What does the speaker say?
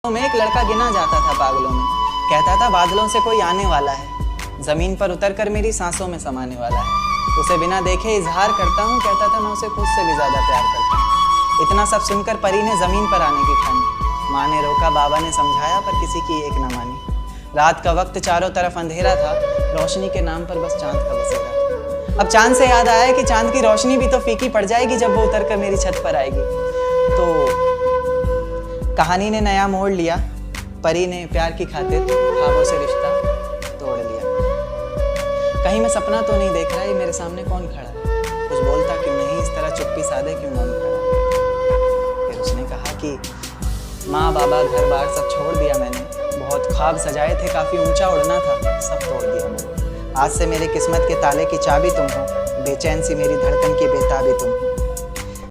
में एक लड़का गिना जाता था पागलों में, कहता था बादलों से कोई आने वाला है, जमीन पर उतरकर मेरी सांसों में समाने वाला है। उसे बिना देखे इजहार करता हूँ, कहता था मैं उसे खुद से भी ज्यादा प्यार करता हूँ। इतना सब सुनकर परी ने जमीन पर आने की ठानी। माँ ने रोका, बाबा ने समझाया, पर किसी की एक न मानी। रात का वक्त चारों तरफ अंधेरा था, रोशनी के नाम पर बस चांद का बसेरा था। अब चांद से याद आया कि चांद की रोशनी भी तो फीकी पड़ जाएगी जब वो उतरकर मेरी छत पर आएगी। तो कहानी ने नया मोड़ लिया, परी ने प्यार की खातिर ख्वाबों से रिश्ता तोड़ लिया। कहीं मैं सपना तो नहीं देख रहा, ये मेरे सामने कौन खड़ा है? कुछ बोलता क्यों नहीं, इस तरह चुप्पी साधे क्यों मौन खड़ा? फिर उसने कहा कि माँ बाबा घर बार सब छोड़ दिया मैंने, बहुत ख्वाब सजाए थे, काफ़ी ऊंचा उड़ना था, सब तोड़ दिया मैंने। आज से मेरे किस्मत के ताले की चाबी तुम हो, बेचैन सी मेरी धड़कन की बेताबी तुम हो।